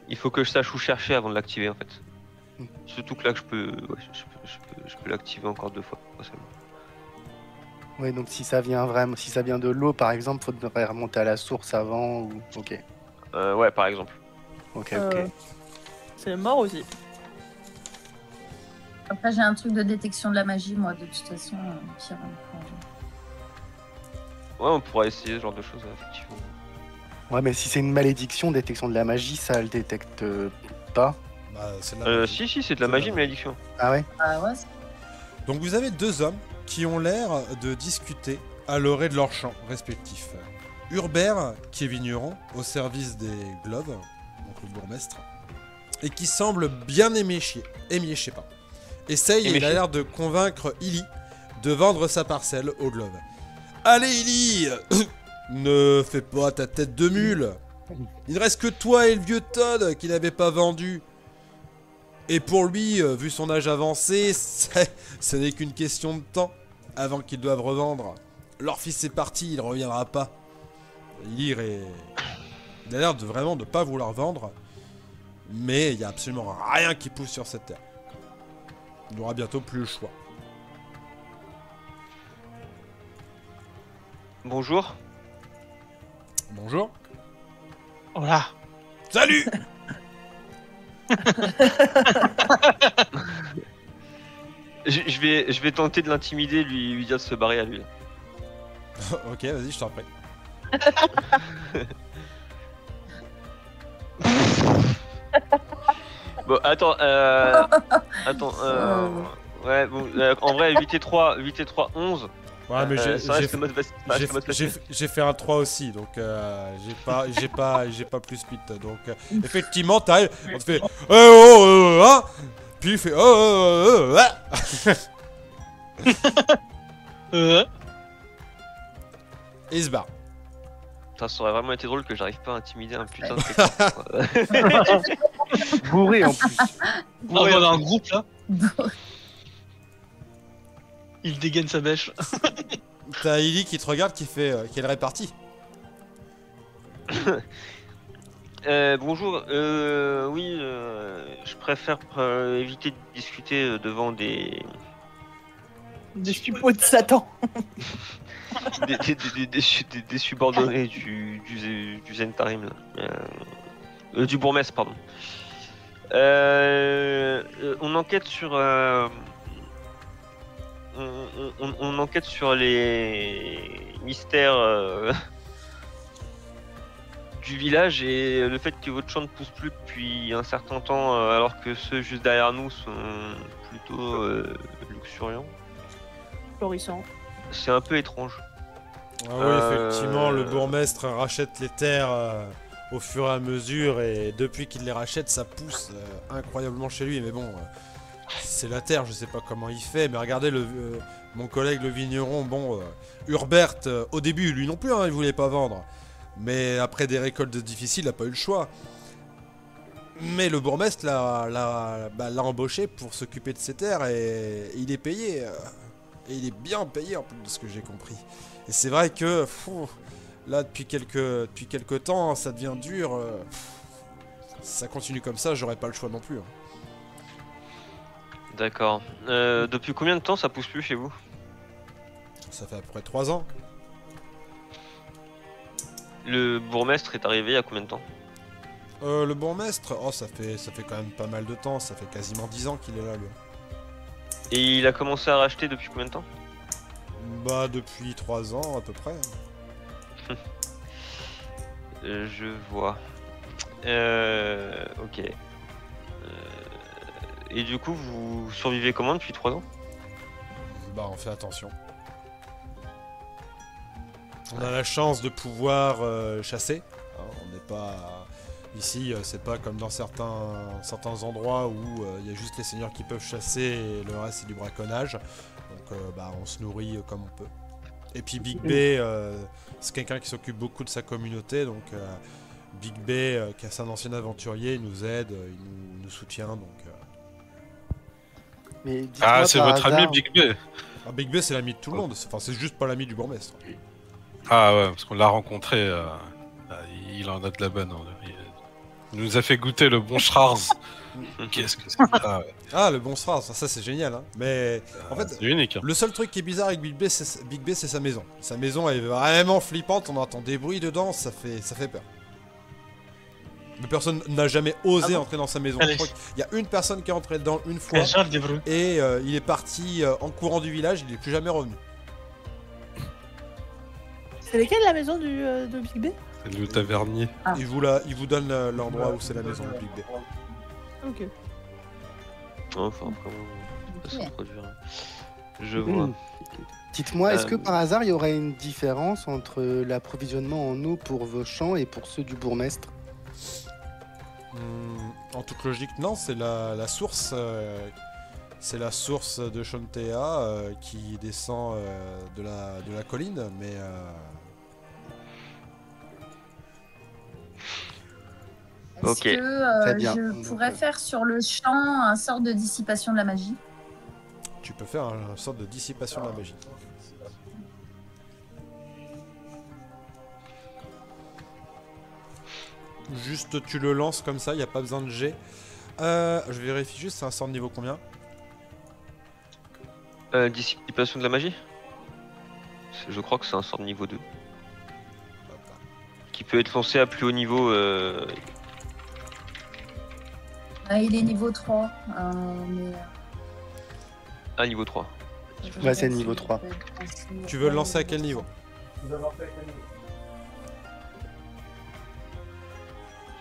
Il faut que je sache où chercher avant de l'activer en fait. Mm. Surtout que là je peux l'activer encore 2 fois. Pas seulement. Ouais, donc si ça vient de l'eau, par exemple, faudrait remonter à la source avant ou. Ok. Ouais, par exemple. Ok, Euh, ok. C'est mort aussi. Après, j'ai un truc de détection de la magie, moi, de toute façon. Pire, Ouais, on pourra essayer ce genre de choses, effectivement. Ouais, mais si c'est une malédiction, détection de la magie, ça le détecte pas. Bah, c'est de la magie. Si, c'est de la magie, malédiction. Ah ouais? Ah ouais, Donc vous avez deux hommes qui ont l'air de discuter à l'orée de leurs champs respectifs. Hurbert, qui est vigneron, au service des Gloves, donc le bourgmestre, et qui semble bien éméché, essaye, et il a l'air de convaincre Illy de vendre sa parcelle aux Gloves. Allez Illy, ne fais pas ta tête de mule. Il ne reste que toi et le vieux Todd qui n'avaient pas vendu. Et pour lui, vu son âge avancé, ce n'est qu'une question de temps avant qu'ils doivent revendre. Leur fils est parti, il ne reviendra pas. Il a l'air de vraiment de pas vouloir vendre, mais il n'y a absolument rien qui pousse sur cette terre. Il n'aura bientôt plus le choix. Bonjour. Bonjour. Voilà. Salut. Je vais tenter de l'intimider, lui dire de se barrer à lui. Ok, vas-y, je t'en prie. Bon, attends, ouais, bon, en vrai, 8 et 3, 11. Ouais, mais ça reste le mode facile. j'ai fait un 3 aussi, donc j'ai pas plus 8. Donc effectivement, t'arrives, on te fait hein, puis il fait et il se barre. Putain, ça aurait vraiment été drôle que j'arrive pas à intimider un putain de quelqu'un. Bourré en plus. On est dans un groupe là. Il dégaine sa bêche. T'as Illy qui te regarde, qui fait quelle répartie. Bonjour, oui, je préfère éviter de discuter devant des suppôts de Satan. des subordonnés du Zentarim, là. Du bourgmestre, pardon. On enquête sur on enquête sur les mystères du village et le fait que votre champ ne pousse plus depuis un certain temps alors que ceux juste derrière nous sont plutôt luxuriants. Florissant. C'est un peu étrange. Ah oui, effectivement, le bourgmestre rachète les terres au fur et à mesure, et depuis qu'il les rachète, ça pousse incroyablement chez lui. Mais bon, c'est la terre, je sais pas comment il fait, mais regardez mon collègue le vigneron, bon, Hurbert, au début, lui non plus, hein, il voulait pas vendre. Mais après des récoltes difficiles, il a pas eu le choix. Mais le bourgmestre l'a embauché pour s'occuper de ses terres, et il est payé. Et il est bien payé en plus de ce que j'ai compris. Et c'est vrai que là depuis quelques temps ça devient dur. Si ça continue comme ça, j'aurais pas le choix non plus. Hein. D'accord. Depuis combien de temps ça pousse plus chez vous? Ça fait à peu près 3 ans. Le bourgmestre est arrivé il y a combien de temps? Le bourgmestre, oh ça fait quand même pas mal de temps, ça fait quasiment 10 ans qu'il est là lui. Et il a commencé à racheter depuis combien de temps? Bah depuis 3 ans à peu près. Je vois. Ok. Et du coup vous survivez comment depuis 3 ans? Bah on fait attention. On a la chance de pouvoir chasser. Hein, on n'est pas... Ici, c'est pas comme dans certains endroits où il y a juste les seigneurs qui peuvent chasser et le reste c'est du braconnage. Donc bah, on se nourrit comme on peut. Et puis Big B, c'est quelqu'un qui s'occupe beaucoup de sa communauté. Donc Big B, qui est un ancien aventurier, il nous aide, il nous soutient. Donc, Mais dites-moi c'est par votre ami hasard- Big B. Ah, Big B c'est l'ami de tout le monde. Enfin c'est juste pas l'ami du bourgmestre. Ah ouais, parce qu'on l'a rencontré, il en a de la bonne. Il nous a fait goûter le bon Schrars. Qu'est-ce que c'est que ça? Ah le bon Stras, ça c'est génial. Hein. Mais en fait... C'est unique. Hein. Le seul truc qui est bizarre avec Big B, c'est sa maison. Sa maison elle est vraiment flippante, on entend des bruits dedans, ça fait peur. Mais personne n'a jamais osé entrer dans sa maison. Allez. Je crois qu'il y a une personne qui est entrée dedans une fois, Charles des bruits. et il est parti en courant du village, il est plus jamais revenu. C'est lesquelles la maison de Big B? C'est le tavernier. Ah. Il vous donne l'endroit où c'est la maison de Big B. Ok. Enfin, vraiment, Ok. ça se produira. Je vois. Dites-moi, est-ce que Euh, par hasard il y aurait une différence entre l'approvisionnement en eau pour vos champs et pour ceux du bourgmestre? En toute logique, non, c'est la source. C'est la source de Chontea qui descend de la colline, mais Est-ce Ok. que Très bien. je Donc, pourrais faire sur le champ un sort de dissipation de la magie? tu peux faire une sorte de dissipation de la magie. Juste tu le lances comme ça, il n'y a pas besoin de jet. Je vérifie juste, c'est un sort de niveau combien? Dissipation de la magie. Je crois que c'est un sort de niveau 2. Qui peut être lancé à plus haut niveau. Il est niveau 3. Mais... À niveau 3. Ouais, c'est niveau 3. Tu veux le lancer à quel niveau? Je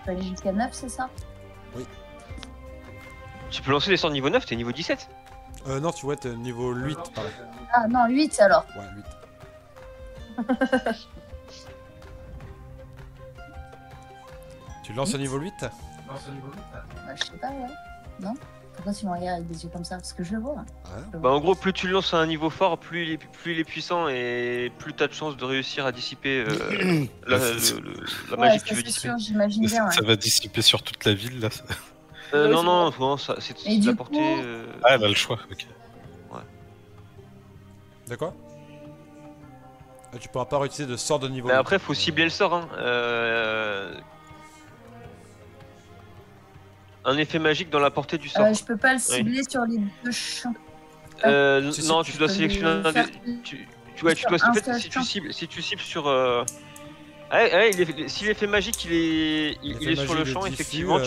peux aller jusqu'à 9, c'est ça? Tu peux lancer des sorts de niveau 9, t'es niveau 17. Non, tu vois, t'es niveau 8, pardon. Ah non, 8 alors. Ouais, 8. Tu le lances au niveau 8? Bah, je sais pas, ouais. Non? Pourquoi tu me regardes avec des yeux comme ça? Parce que je le vois. Ouais. Bah en gros, plus tu le lances à un niveau fort, plus il est puissant et plus t'as de chances de réussir à dissiper la Ouais, magie que ça tu veux c'est dissiper. sûr, j'imagine bien. Ouais. Ça va dissiper sur toute la ville là. Non, Ouais, non, non, c'est Et de du la portée. coup- Ah, elle a le choix, ok. De quoi? Tu pourras pas réutiliser de sort de niveau Mais 8. après, faut cibler le sort. Hein. Un effet magique dans la portée du sort. Je peux pas le cibler sur les deux champs. Si, si, Non, tu tu dois peux sélectionner le un faire- des. Ouais, tu dois. sur En un fait, seul si champ. tu cibles sur. Si l'effet magique il est sur le magie, champ, il est diffus, effectivement,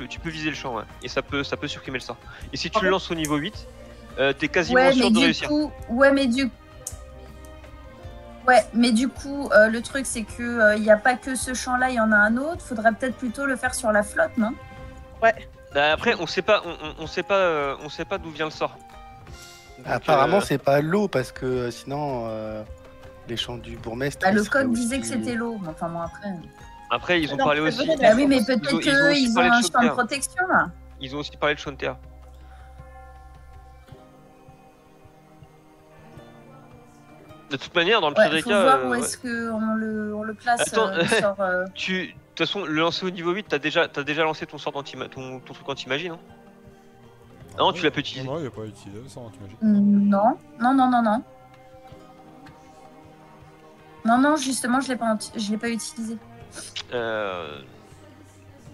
tu peux viser le champ, ouais. Et ça peut supprimer le sort. Et si tu le lances au niveau 8, t'es quasiment Ouais, sûr mais de du réussir. coup, mais du coup, le truc c'est que il y a pas que ce champ-là, il y en a un autre. Faudrait peut-être plutôt le faire sur la flotte, non? Bah, après, on sait pas d'où vient le sort. Donc, Apparemment, c'est pas l'eau parce que sinon, les champs du bourgmestre. Bah, le ils seraient code disait que aussi- c'était l'eau. Mais enfin, bon, après. Après, ils ont Non, parlé c'est aussi. vrai, Bah oui, mais peut-être Ils ont aussi qu'ils ont parlé de un champ de Chaudière. protection là. Ils ont aussi parlé de Chontea. De toute manière, dans le pire Ouais, des faut cas, voir où ouais. est-ce qu'on le place. Attends, le sort, De toute façon, le lancer au niveau 8, t'as déjà lancé ton sort ton truc anti-magie, non? Non, tu l'as pas utilisé. Non, il a pas utilisé ça, t'imagines. Non, non, non, non, non. Non, non, justement, je l'ai pas utilisé.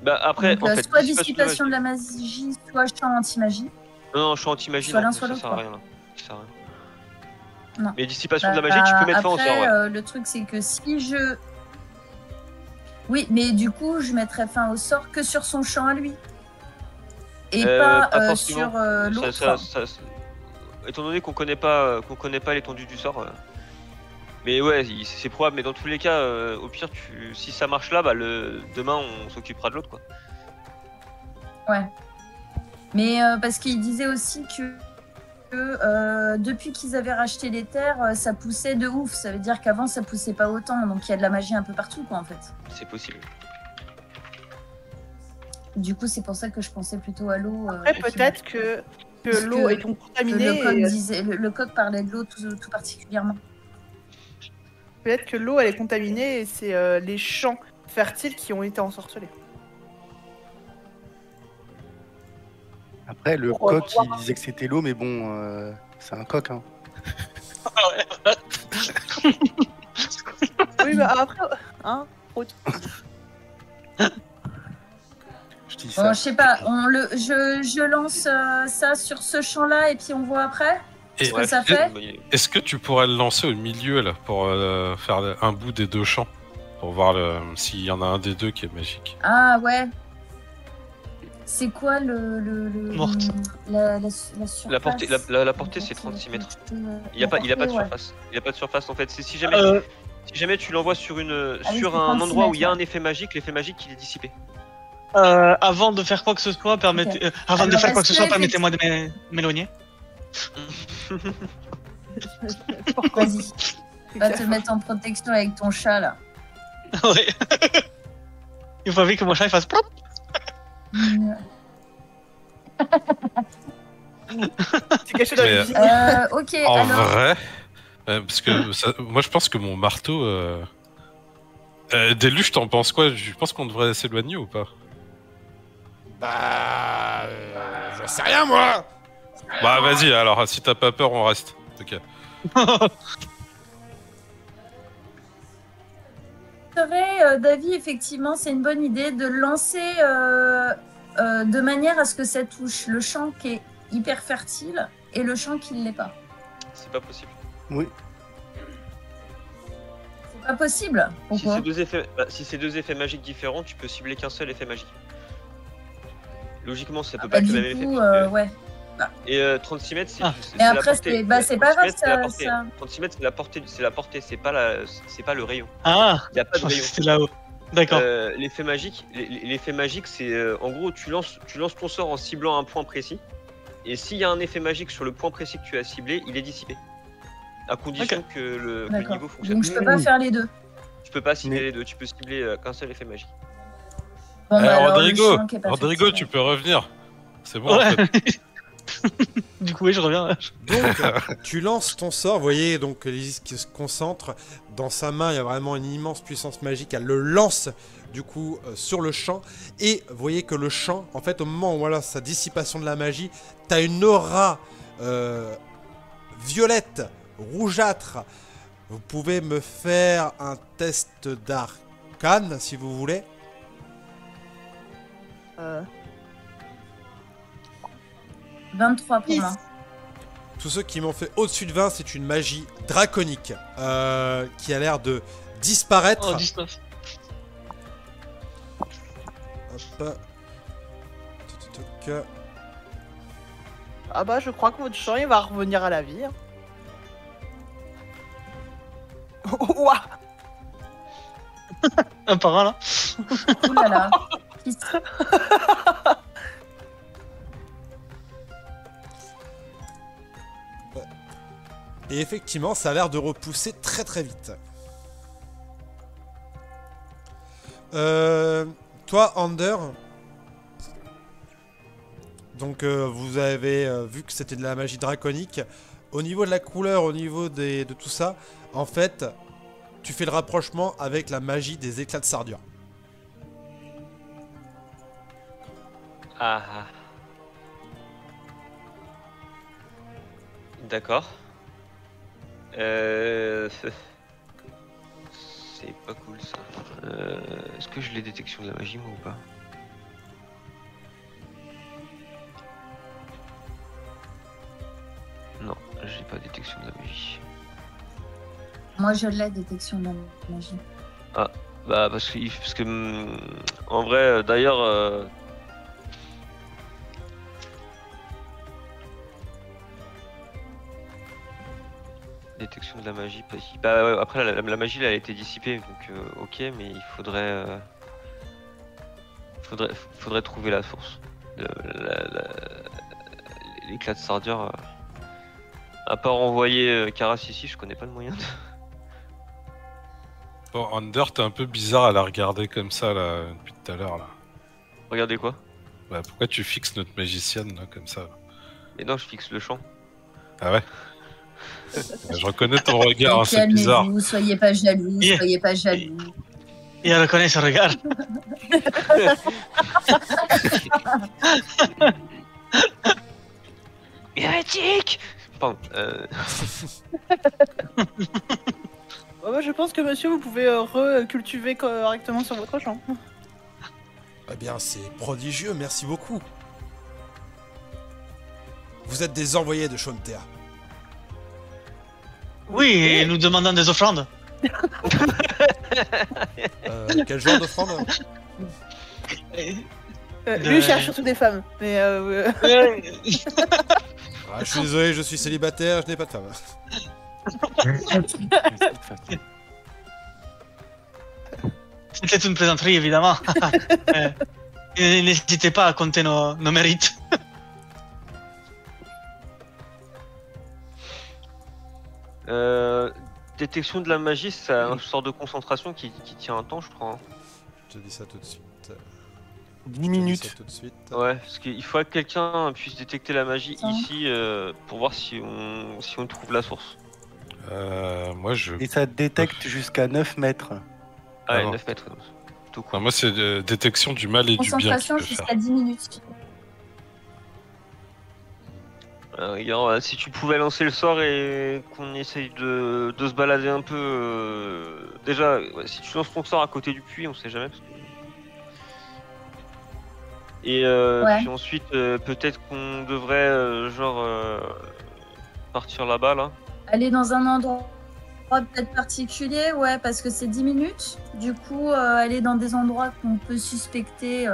Bah après, Donc, en fait, soit dissipation de la magie, soit champ anti-magie. Non, je suis anti-magie, Soit non, l'un, ça soit l'autre, sert à quoi. rien. Là. Ça sert à rien. Non. Mais dissipation de la magie, tu peux mettre fin au après, sort, ouais. le truc, c'est que si je... Oui, mais du coup, je mettrais fin au sort que sur son champ à lui. Et pas forcément. sur l'autre. Étant donné qu'on connaît pas l'étendue du sort. Mais ouais, c'est probable. Mais dans tous les cas, au pire, si ça marche là, bah demain on s'occupera de l'autre, quoi. Ouais. Mais parce qu'il disait aussi que depuis qu'ils avaient racheté les terres, ça poussait de ouf. Ça veut dire qu'avant, ça poussait pas autant. Donc il y a de la magie un peu partout, quoi, en fait. C'est possible. Du coup, c'est pour ça que je pensais plutôt à l'eau. Après, peut-être que Parce l'eau que- est contaminée. Le code, et- disait, le code parlait de l'eau tout particulièrement. Peut-être que l'eau elle est contaminée et c'est les champs fertiles qui ont été ensorcelés. Après, le Pour coq, voir. il disait que c'était l'eau, mais bon, c'est un coq. Hein. Oui, bah après, hein, Je dis Bon, ça. je sais pas, je lance ça sur ce champ-là et puis on voit après. Et Ce que ça fait. est-ce que tu pourrais le lancer au milieu là pour faire un bout des deux champs pour voir s'il y en a un des deux qui est magique? Ah ouais. C'est quoi le Morte. la surface? La portée, c'est 36 mètres. Il a pas de ouais. surface. Il a pas de surface en fait. C'est si Euh, jamais tu l'envoies sur oui, sur c'est un 36 endroit où il y a mètres, un effet magique, l'effet magique il est dissipé. Avant de faire quoi que ce soit, Alors, permettez-moi de m'éloigner. Vas-y. Va te mettre en protection avec ton chat là. Ouais. Il faut vite que mon chat il fasse plop. C'est caché dans Mais, la cuisine. Ok, En alors. vrai, parce que moi je pense que mon marteau. Déluge, t'en penses quoi? Je pense qu'on devrait s'éloigner ou pas? Bah... j'en sais rien, moi. Bah vas-y, alors si t'as pas peur, on reste. Ok. Davy, effectivement, c'est une bonne idée de lancer de manière à ce que ça touche le champ qui est hyper fertile et le champ qui ne l'est pas. C'est pas possible. Oui. C'est pas possible. Pourquoi Si c'est deux effets magiques différents, tu peux cibler qu'un seul effet magique. Logiquement, ça peut Bah, pas être du le même coup, effet. ouais. Et 36 mètres, c'est Ah. Mais la après, portée. c'est pas 36 grave, mètres, c'est la portée. ça. 36 mètres, c'est la portée, c'est pas le rayon. Ah, Il n'y a pas de rayon. c'est là-haut. D'accord. L'effet magique, c'est en gros, tu lances ton sort en ciblant un point précis. Et s'il y a un effet magique sur le point précis que tu as ciblé, il est dissipé. À condition que le D'accord. niveau fonctionne. Donc je peux pas faire les deux. Tu peux pas cibler Mais- les deux, tu peux cibler qu'un seul effet magique. Bon, bah, alors, le Rodrigo, champ qui est pas Rodrigo, fertile. tu peux revenir. C'est bon. En Ouais. fait. Du coup, oui, je reviens. Donc, tu lances ton sort, vous voyez, donc Lizzie qui se concentre. Dans sa main, il y a vraiment une immense puissance magique. Elle le lance, du coup, sur le champ. Et vous voyez que le champ, en fait, au moment où voilà, sa dissipation de la magie, t'as une aura violette, rougeâtre. Vous pouvez me faire un test d'arcane, si vous voulez. Euh, 23 pour Yes. moi. Tous ceux qui m'ont fait au-dessus de 20, c'est une magie draconique qui a l'air de disparaître. Oh, 19. Hop. Toc. Ah bah je crois que votre champ il va revenir à la vie. Hein. Ouah. Un par un, là. Ouh là là. Et effectivement, ça a l'air de repousser très très vite. Toi, Ander, donc vous avez vu que c'était de la magie draconique. Au niveau de la couleur, au niveau de tout ça, en fait, tu fais le rapprochement avec la magie des éclats de sardure. Ah ah. D'accord. C'est pas cool ça. Est-ce que je l'ai détection de la magie moi ou pas? Non, j'ai pas détection de la magie. Moi, je l'ai, détection de la magie. Bah parce que en vrai d'ailleurs détection de la magie possible. Bah ouais, après la magie là, elle a été dissipée donc ok mais il faudrait faudrait trouver la source. L'éclat de sardure à part envoyer Karas ici, je connais pas de moyen de... Bon, Under, t'es un peu bizarre à la regarder comme ça là depuis tout à l'heure là. Regardez quoi? Bah, pourquoi tu fixes notre magicienne là comme ça? Mais non, je fixe le champ. Ah ouais. Je reconnais ton regard, hein, c'est bizarre. Calmez-vous, soyez pas jaloux, Yeah. soyez pas jaloux. Et elle reconnaît ce regard. Hérétique! Pardon. Bah, je pense que monsieur vous pouvez recultiver correctement sur votre champ. Eh bien, c'est prodigieux, merci beaucoup. Vous êtes des envoyés de Shontea. Oui, et nous demandons des offrandes. Quel genre d'offrande? Lui il cherche surtout des femmes. Mais Ah, je suis désolé, je suis célibataire, je n'ai pas de femme. C'était une plaisanterie, évidemment. N'hésitez pas à compter nos mérites. Détection de la magie, c'est un sort de concentration qui tient un temps, je crois. Hein. Je te dis ça tout de suite. 10 Je te dis minutes. ça tout de suite. Ouais, parce qu'il faut que quelqu'un puisse détecter la magie Tiens. ici pour voir si on trouve la source. Moi, je. Et ça détecte jusqu'à 9 mètres. Ah, Ah ouais, non. 9 mètres. Tout Enfin, court. moi, c'est détection du mal et du bien. Concentration qu'il peut faire. jusqu'à 10 minutes. Regarde, si tu pouvais lancer le sort et qu'on essaye de se balader un peu. Déjà, ouais, si tu lances ton sort à côté du puits, on sait jamais. Et Ouais. puis ensuite, peut-être qu'on devrait partir là-bas là. Aller dans un endroit peut-être particulier, ouais, parce que c'est 10 minutes. Du coup, aller dans des endroits qu'on peut suspecter.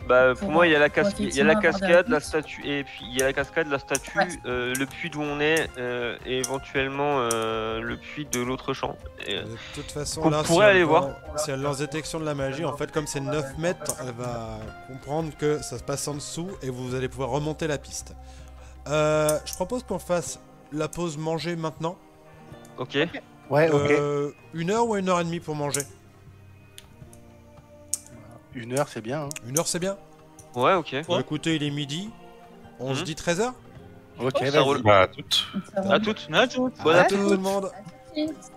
Bah pour Pour- moi il y a la pour cascade, il y a la effectivement avoir des cascade, la réponses. statue et puis il y a la cascade, la statue, Ouais. le puits d'où on est et éventuellement le puits de l'autre champ. Et, De toute façon, qu'on là, pourrait aller elle voir. si elle lance détection de la magie, en fait, comme c'est 9 mètres, elle va comprendre que ça se passe en dessous et vous allez pouvoir remonter la piste. Je propose qu'on fasse la pause manger maintenant. ok. Ouais, ok. 1 heure ou 1 heure et demie pour manger? 1 heure, c'est bien. Hein. 1 heure, c'est bien? Ouais, ok. Bon, écoutez, il est midi. On se Mhm. dit 13h? Ok, Ça vas-y. roule. Bah, toutes. Donc, ça va. À toutes. À tout. Bonne À appétit. tout le monde! À tout de suite.